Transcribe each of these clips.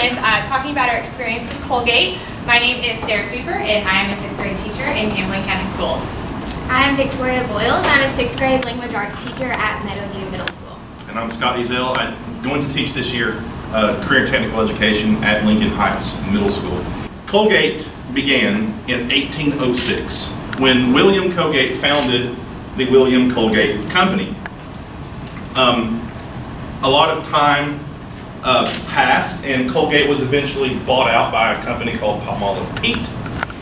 with talking about our experience with Colgate. My name is Sarah Cooper, and I am a 5th grade teacher in Hamilton County Schools. I'm Victoria Boyles. I'm a 6th grade language arts teacher at Meadowview Middle School. And I'm Scott Ezel. I'm going to teach this year career and technical education at Lincoln Heights Middle School. Colgate began in 1806 when William Colgate founded the William Colgate Company. A lot of time passed, and Colgate was eventually bought out by a company called Palmolive Peet.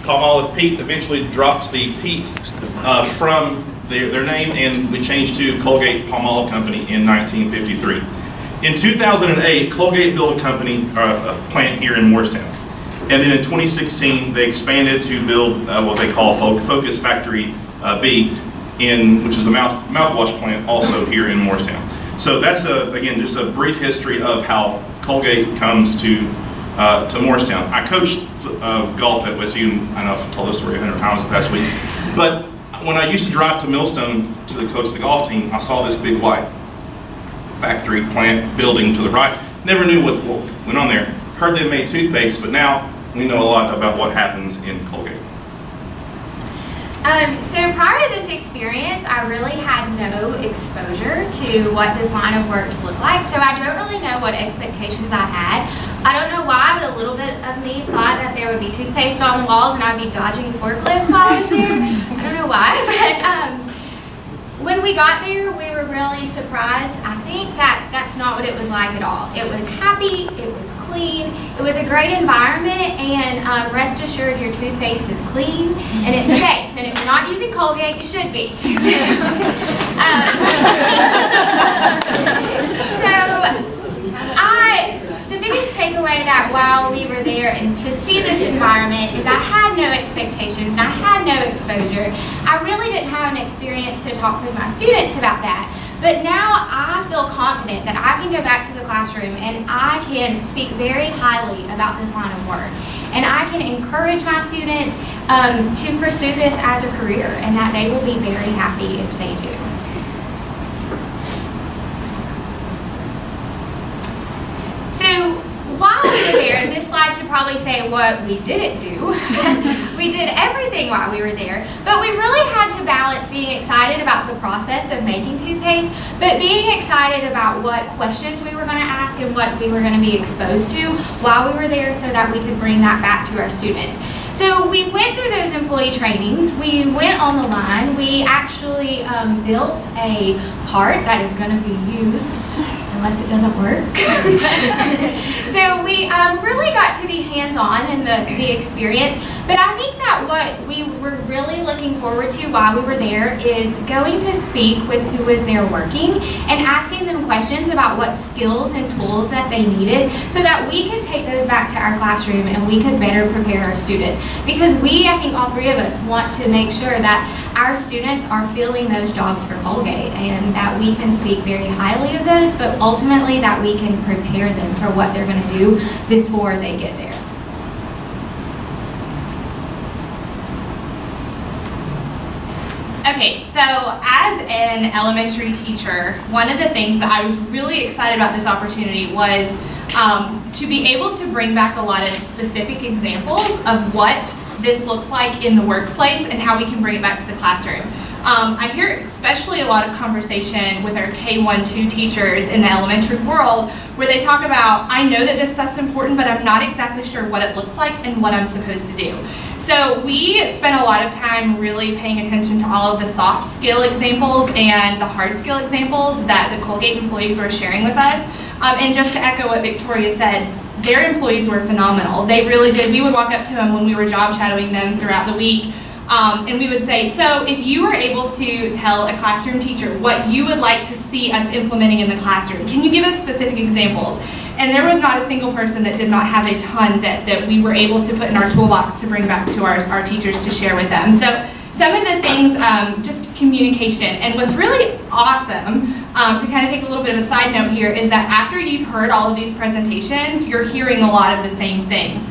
Palmolive Peet eventually drops the Peet from their name, and we changed to Colgate Palmolive Company in 1953. In 2008, Colgate built a plant here in Morristown. And then in 2016, they expanded to build what they call Focus Factory B, which is a mouthwash plant also here in Morristown. So that's, again, just a brief history of how Colgate comes to Morristown. I coached golf at Westview, and I know I've told this story 100 times the past week, but when I used to drive to Millstone to coach the golf team, I saw this big white factory plant building to the right. Never knew what went on there. Heard they made toothpaste, but now we know a lot about what happens in Colgate. So prior to this experience, I really had no exposure to what this line of work looked like, so I don't really know what expectations I had. I don't know why, but a little bit of me thought that there would be toothpaste on the walls and I'd be dodging forklifts while I was there. I don't know why, but when we got there, we were really surprised. I think that's not what it was like at all. It was happy, it was clean, it was a great environment, and rest assured your toothpaste is clean and it's safe. And if you're not using Colgate, you should be. The biggest takeaway that while we were there and to see this environment is I had no expectations and I had no exposure. I really didn't have an experience to talk with my students about that. But now I feel confident that I can go back to the classroom and I can speak very highly about this line of work. And I can encourage my students to pursue this as a career, and that they will be very happy if they do. So while we were there, this slide should probably say what we didn't do. We did everything while we were there, but we really had to balance being excited about the process of making toothpaste, but being excited about what questions we were going to ask and what we were going to be exposed to while we were there so that we could bring that back to our students. So we went through those employee trainings, we went on the line, we actually built a part that is going to be used unless it doesn't work. So we really got to be hands-on in the experience, but I think that what we were really looking forward to while we were there is going to speak with who was there working and asking them questions about what skills and tools that they needed so that we could take those back to our classroom and we could better prepare our students. Because I think all three of us want to make sure that our students are filling those jobs for Colgate and that we can speak very highly of those, but ultimately that we can prepare them for what they're going to do before they get there. Okay, so as an elementary teacher, one of the things that I was really excited about this opportunity was to be able to bring back a lot of specific examples of what this looks like in the workplace and how we can bring it back to the classroom. I hear especially a lot of conversation with our K-1-2 teachers in the elementary world where they talk about, I know that this stuff's important, but I'm not exactly sure what it looks like and what I'm supposed to do. So we spent a lot of time really paying attention to all of the soft skill examples and the hard skill examples that the Colgate employees were sharing with us. And just to echo what Victoria said, their employees were phenomenal. They really did. We would walk up to them when we were job shadowing them throughout the week, and we would say, so if you were able to tell a classroom teacher what you would like to see us implementing in the classroom, can you give us specific examples? And there was not a single person that did not have a ton that we were able to put in our toolbox to bring back to our teachers to share with them. So some of the things, just communication. And what's really awesome, to kind of take a little bit of a side note here, is that after you've heard all of these presentations, you're hearing a lot of the same things.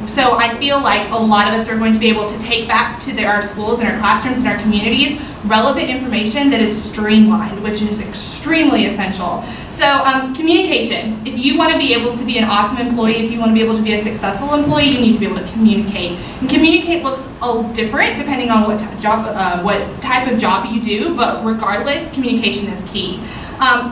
So I feel like a lot of us are going to be able to take back to our schools and our classrooms and our communities relevant information that is streamlined, which is extremely essential. So So communication. If you want to be able to be an awesome employee, if you want to be able to be a successful employee, you need to be able to communicate. And communicate looks different depending on what type of job you do, but regardless, communication is key.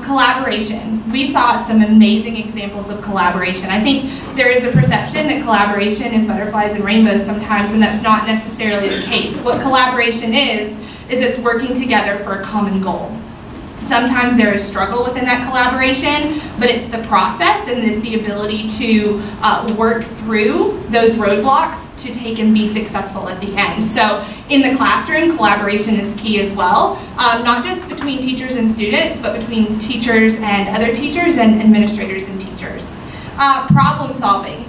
Collaboration. We saw some amazing examples of collaboration. I think there is a perception that collaboration is butterflies and rainbows sometimes, and that's not necessarily the case. What collaboration is it's working together for a common goal. Sometimes there is struggle within that collaboration, but it's the process and it's the ability to work through those roadblocks to take and be successful at the end. So in the classroom, collaboration is key as well, not just between teachers and students, but between teachers and other teachers and administrators and teachers. Problem solving.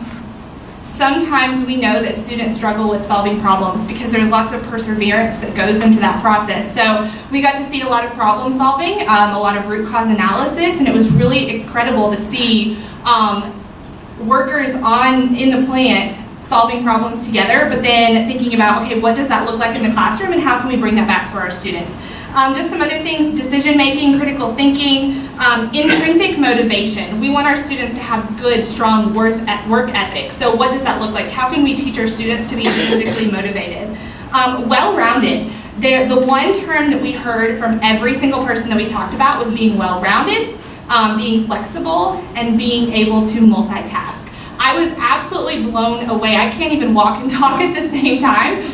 Sometimes we know that students struggle with solving problems because there's lots of perseverance that goes into that process. So we got to see a lot of problem solving, a lot of root cause analysis, and it was really incredible to see workers in the plant solving problems together, but then thinking about, okay, what does that look like in the classroom and how can we bring that back for our students? Just some other things, decision making, critical thinking, intrinsic motivation. We want our students to have good, strong work ethic. So what does that look like? How can we teach our students to be intrinsically motivated? Well-rounded. The one term that we heard from every single person that we talked about was being well-rounded, being flexible, and being able to multitask. I was absolutely blown away. I can't even walk and talk at the same time.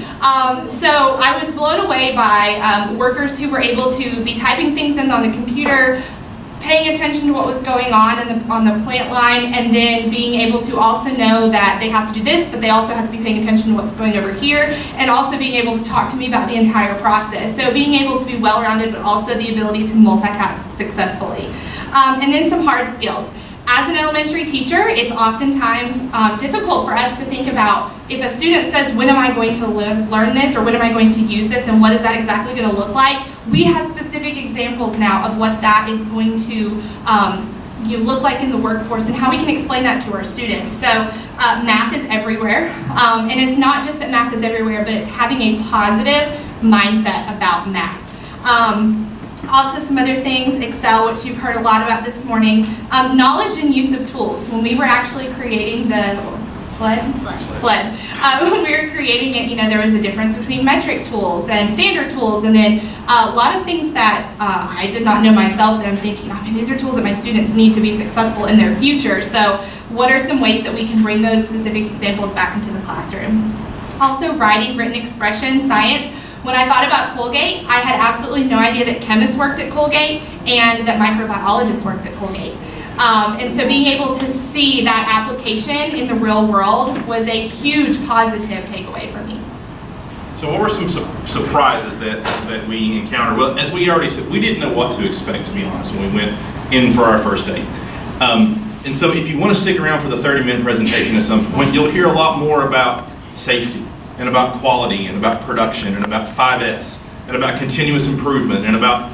So I was blown away by workers who were able to be typing things in on the computer, paying attention to what was going on the plant line, and then being able to also know that they have to do this, but they also have to be paying attention to what's going over here, and also being able to talk to me about the entire process. So being able to be well-rounded, but also the ability to multitask successfully. And then some hard skills. As an elementary teacher, it's oftentimes difficult for us to think about if a student says, when am I going to learn this, or when am I going to use this, and what is that exactly going to look like? We have specific examples now of what that is going to look like in the workforce and how we can explain that to our students. So math is everywhere, and it's not just that math is everywhere, but it's having a positive mindset about math. Also some other things, Excel, which you've heard a lot about this morning. Knowledge and use of tools. When we were actually creating the sled. When we were creating it, there was a difference between metric tools and standard tools, and then a lot of things that I did not know myself that I'm thinking, these are tools that my students need to be successful in their future. So what are some ways that we can bring those specific examples back into the classroom? Also writing, written expression, science. When I thought about Colgate, I had absolutely no idea that chemists worked at Colgate and that microbiologists worked at Colgate. And so being able to see that application in the real world was a huge positive takeaway for me. So what were some surprises that we encountered? Well, as we already said, we didn't know what to expect, to be honest, when we went in for our first day. And so if you want to stick around for the 30-minute presentation at some point, you'll hear a lot more about safety, and about quality, and about production, and about 5S, and about continuous improvement, and about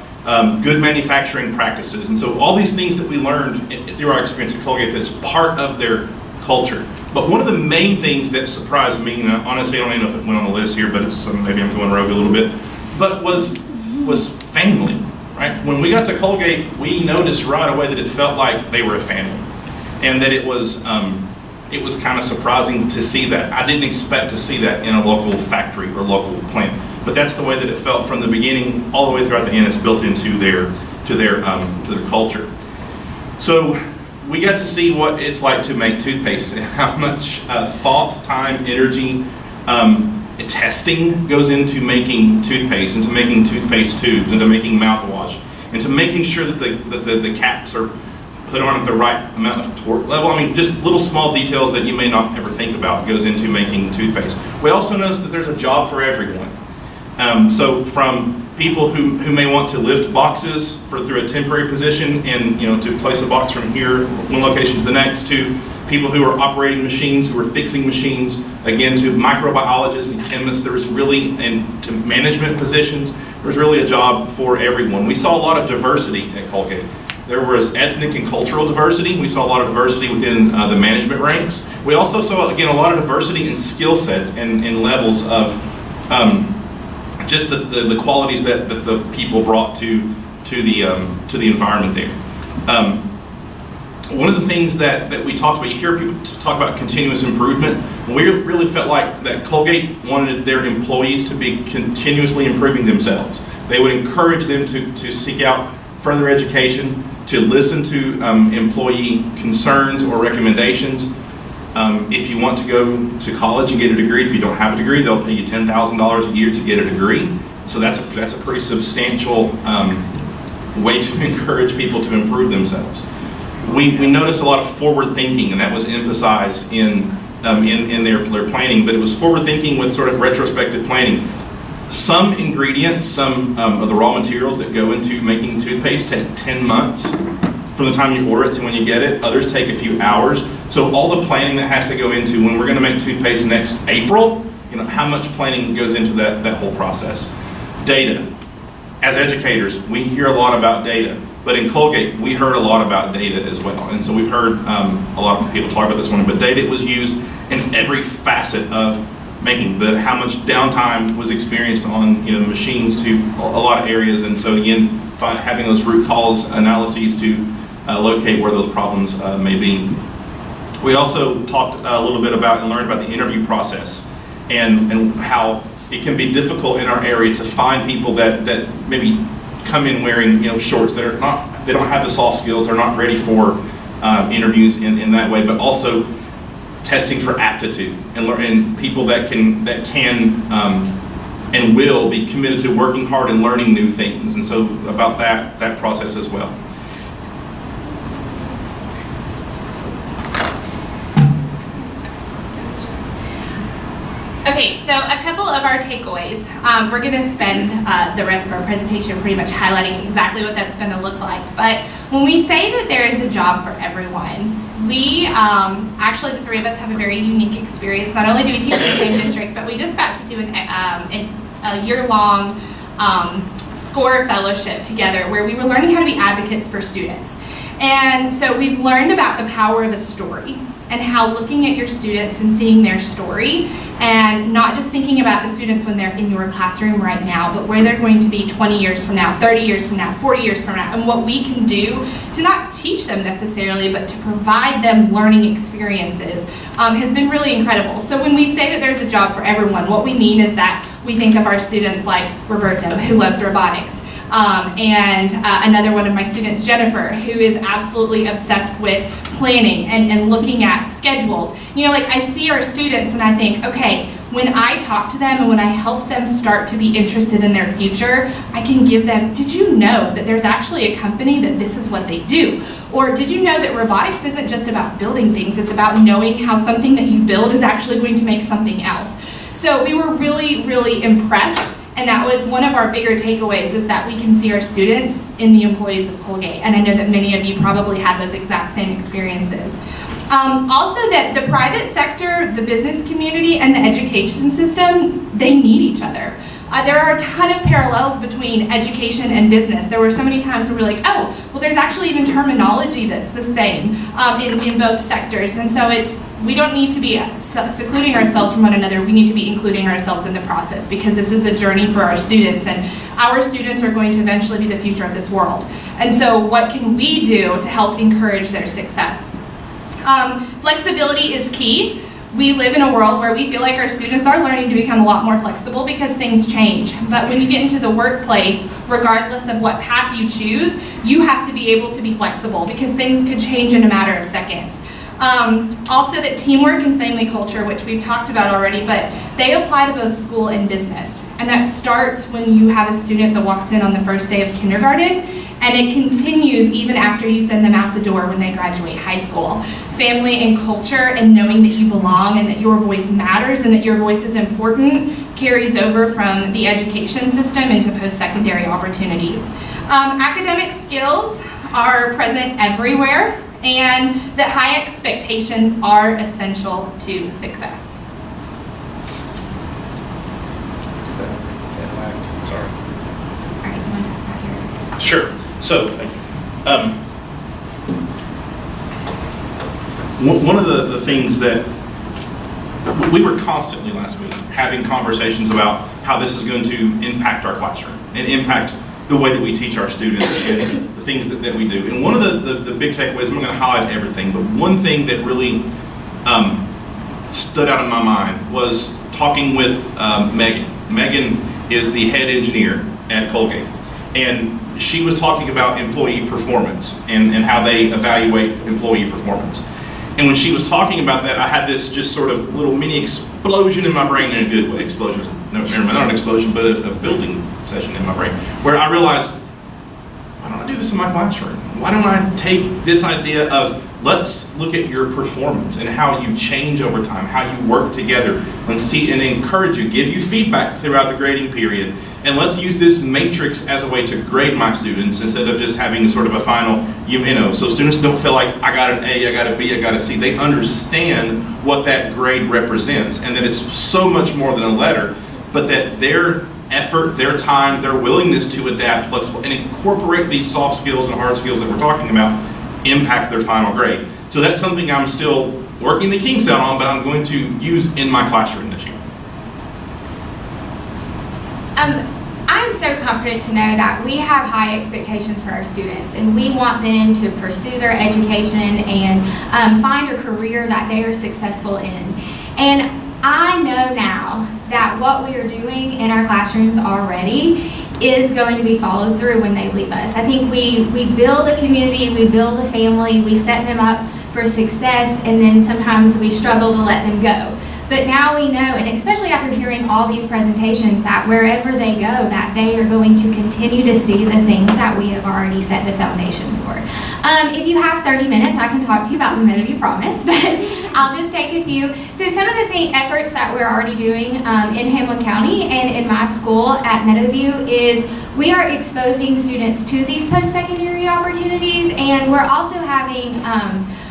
good manufacturing practices. And so all these things that we learned through our experience at Colgate that's part of their culture. But one of the main things that surprised me, and honestly I don't even know if it went on the list here, but maybe I'm going rogue a little bit, but was family, right? When we got to Colgate, we noticed right away that it felt like they were a family, and that it was kind of surprising to see that. I didn't expect to see that in a local factory or local plant, but that's the way that it felt from the beginning all the way throughout the end. It's built into their culture. So we got to see what it's like to make toothpaste and how much thought, time, energy, testing goes into making toothpaste, into making toothpaste tubes, into making mouthwash, into making sure that the caps are put on at the right amount of torque level. Just little small details that you may not ever think about goes into making toothpaste. We also notice that there's a job for everyone. So from people who may want to lift boxes through a temporary position and to place a box from here, one location to the next, to people who are operating machines, who are fixing machines, again to microbiologists and chemists, and to management positions, there's really a job for everyone. We saw a lot of diversity at Colgate. There was ethnic and cultural diversity. We saw a lot of diversity within the management ranks. We also saw, again, a lot of diversity in skill sets and levels of just the qualities that the people brought to the environment there. one of the things that we talked about, you hear people talk about continuous improvement. We really felt like that Colgate wanted their employees to be continuously improving themselves. They would encourage them to seek out further education, to listen to employee concerns or recommendations. If you want to go to college and get a degree, if you don't have a degree, they'll pay you $10,000 a year to get a degree. So that's a pretty substantial way to encourage people to improve themselves. We noticed a lot of forward thinking, and that was emphasized in their planning, but it was forward thinking with sort of retrospective planning. Some ingredients, some of the raw materials that go into making toothpaste take 10 months from the time you order it to when you get it. Others take a few hours. So all the planning that has to go into when we're going to make toothpaste next April, how much planning goes into that whole process. Data. As educators, we hear a lot about data, but in Colgate, we heard a lot about data as well. And so we've heard a lot of people talk about this one, but data was used in every facet of making how much downtime was experienced on the machines to a lot of areas. And so again, having those root cause analyses to locate where those problems may be. We also talked a little bit about and learned about the interview process and how it can be difficult in our area to find people that maybe come in wearing shorts that they don't have the soft skills, they're not ready for interviews in that way, but also testing for aptitude and people that can and will be committed to working hard and learning new things. And so about that process as well. Okay, so a couple of our takeaways. We're going to spend the rest of our presentation pretty much highlighting exactly what that's going to look like. But when we say that there is a job for everyone, we actually, the three of us have a very unique experience. Not only do we teach in the same district, but we just got to do a year-long SCORE fellowship together where we were learning how to be advocates for students. And so we've learned about the power of a story and how looking at your students and seeing their story and not just thinking about the students when they're in your classroom right now, but where they're going to be 20 years from now, 30 years from now, 40 years from now, and what we can do to not teach them necessarily, but to provide them learning experiences has been really incredible. So when we say that there's a job for everyone, what we mean is that we think of our students like Roberto, who loves robotics, and another one of my students, Jennifer, who is absolutely obsessed with planning and looking at schedules. I see our students and I think, okay, when I talk to them and when I help them start to be interested in their future, I can give them, did you know that there's actually a company that this is what they do? Or did you know that robotics isn't just about building things, it's about knowing how something that you build is actually going to make something else. So we were really, really impressed. And that was one of our bigger takeaways, is that we can see our students in the employees of Colgate. And I know that many of you probably had those exact same experiences. Also that the private sector, the business community, and the education system, they need each other. There are a ton of parallels between education and business. There were so many times where we're like, oh, well, there's actually even terminology that's the same in both sectors. And so we don't need to be secluding ourselves from one another. We need to be including ourselves in the process, because this is a journey for our students, and our students are going to eventually be the future of this world. And so what can we do to help encourage their success? Flexibility is key. We live in a world where we feel like our students are learning to become a lot more flexible because things change. But when you get into the workplace, regardless of what path you choose, you have to be able to be flexible because things could change in a matter of seconds. Also that teamwork and family culture, which we've talked about already, but they apply to both school and business. And that starts when you have a student that walks in on the first day of kindergarten, and it continues even after you send them out the door when they graduate high school. Family and culture and knowing that you belong and that your voice matters and that your voice is important carries over from the education system into post-secondary opportunities. Academic skills are present everywhere, and that high expectations are essential to success. Sure. So, one of the things that we were constantly last week having conversations about how this is going to impact our classroom and impact the way that we teach our students and the things that we do. And one of the big takeaways, I'm not going to highlight everything, but one thing that really stood out in my mind was talking with Megan. Megan is the head engineer at Colgate, and she was talking about employee performance and how they evaluate employee performance. And when she was talking about that, I had this just sort of little mini explosion in my brain, in a good way. Explosion, no, never mind, not an explosion, but a building session in my brain, where I realized, why don't I do this in my classroom? Why don't I take this idea of, let's look at your performance and how you change over time, how you work together, and see and encourage you, give you feedback throughout the grading period. And let's use this matrix as a way to grade my students instead of just having sort of a final, so students don't feel like I got an A, I got a B, I got a C. They understand what that grade represents and that it's so much more than a letter, but that their effort, their time, their willingness to adapt, flexible, and incorporate these soft skills and hard skills that we're talking about impact their final grade. So that's something I'm still working the kinks out on, but I'm going to use in my classroom this year. I'm so confident to know that we have high expectations for our students, and we want them to pursue their education and find a career that they are successful in. And I know now that what we are doing in our classrooms already is going to be followed through when they leave us. I think we build a community, we build a family, we set them up for success, and then sometimes we struggle to let them go. But now we know, and especially after hearing all these presentations, that wherever they go, that they are going to continue to see the things that we have already set the foundation for. If you have 30 minutes, I can talk to you about the Meadowview Promise, but I'll just take a few. So some of the efforts that we're already doing in Hamlin County and in my school at Meadowview is we are exposing students to these post-secondary opportunities, and we're also having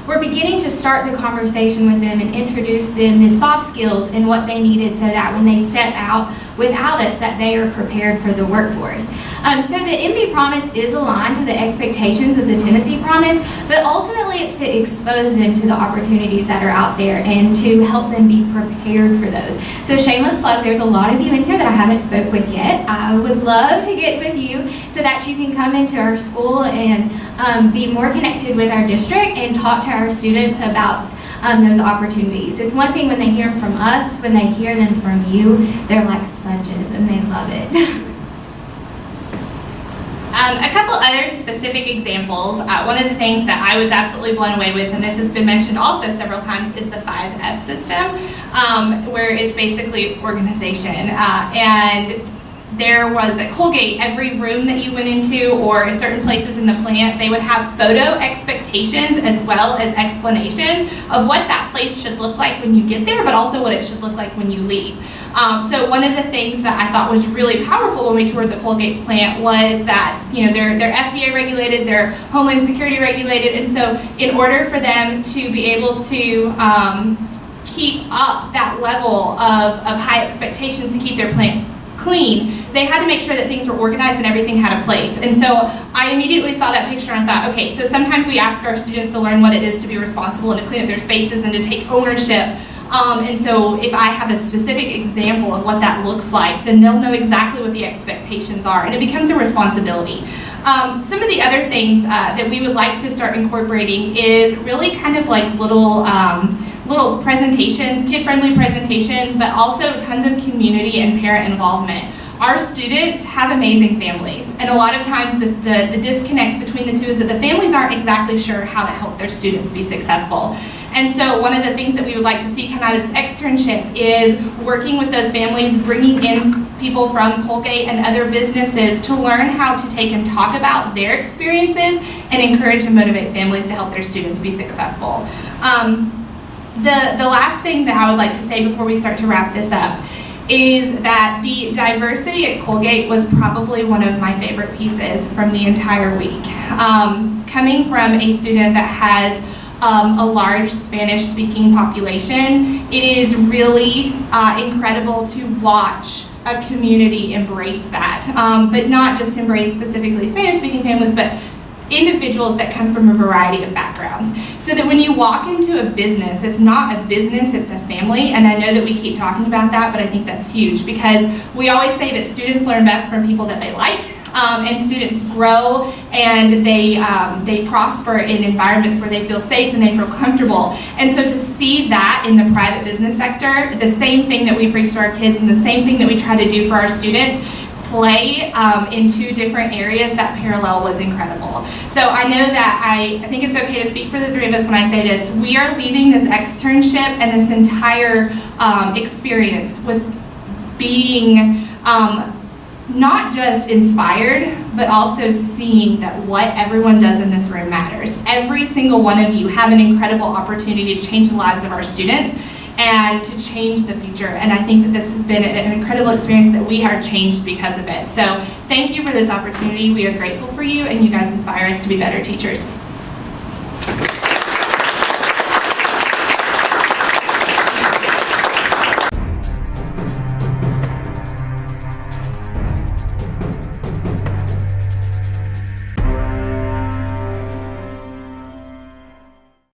we're beginning to start the conversation with them and introduce them to soft skills and what they needed so that when they step out without us, that they are prepared for the workforce. So the MV Promise is aligned to the expectations of the Tennessee Promise, but ultimately it's to expose them to the opportunities that are out there and to help them be prepared for those. So shameless plug, there's a lot of you in here that I haven't spoke with yet. I would love to get with you so that you can come into our school and be more connected with our district and talk to our students about those opportunities. It's one thing when they hear them from us, when they hear them from you, they're like sponges and they love it. A couple other specific examples. One of the things that I was absolutely blown away with, and this has been mentioned also several times, is the 5S system, where it's basically organization. And there was at Colgate, every room that you went into or certain places in the plant, they would have photo expectations as well as explanations of what that place should look like when you get there, but also what it should look like when you leave. So one of the things that I thought was really powerful when we toured the Colgate plant was that, they're FDA regulated, they're Homeland Security regulated, and so in order for them to be able to keep up that level of high expectations to keep their plant clean, they had to make sure that things were organized and everything had a place. And so I immediately saw that picture and thought, okay, so sometimes we ask our students to learn what it is to be responsible and to clean up their spaces and to take ownership. And so if I have a specific example of what that looks like, then they'll know exactly what the expectations are, and it becomes a responsibility. Some of the other things that we would like to start incorporating is really kind of like little presentations, kid-friendly presentations, but also tons of community and parent involvement. Our students have amazing families, and a lot of times the disconnect between the two is that the families aren't exactly sure how to help their students be successful. And so one of the things that we would like to see come out of this externship is working with those families, bringing in people from Colgate and other businesses to learn how to take and talk about their experiences and encourage and motivate families to help their students be successful. The last thing that I would like to say before we start to wrap this up is that the diversity at Colgate was probably one of my favorite pieces from the entire week. Coming from a student that has a large Spanish-speaking population, it is really incredible to watch a community embrace that, but not just embrace specifically Spanish-speaking families, but individuals that come from a variety of backgrounds. So that when you walk into a business, it's not a business, it's a family. And I know that we keep talking about that, but I think that's huge because we always say that students learn best from people that they like. and students grow and they prosper in environments where they feel safe and they feel comfortable. And so to see that in the private business sector, the same thing that we preach to our kids and the same thing that we try to do for our students, play in two different areas, that parallel was incredible. So I know that I think it's okay to speak for the three of us when I say this. We are leaving this externship and this entire experience with being not just inspired, but also seeing that what everyone does in this room matters. Every single one of you have an incredible opportunity to change the lives of our students and to change the future. And I think that this has been an incredible experience that we are changed because of it. So thank you for this opportunity. We are grateful for you, and you guys inspire us to be better teachers.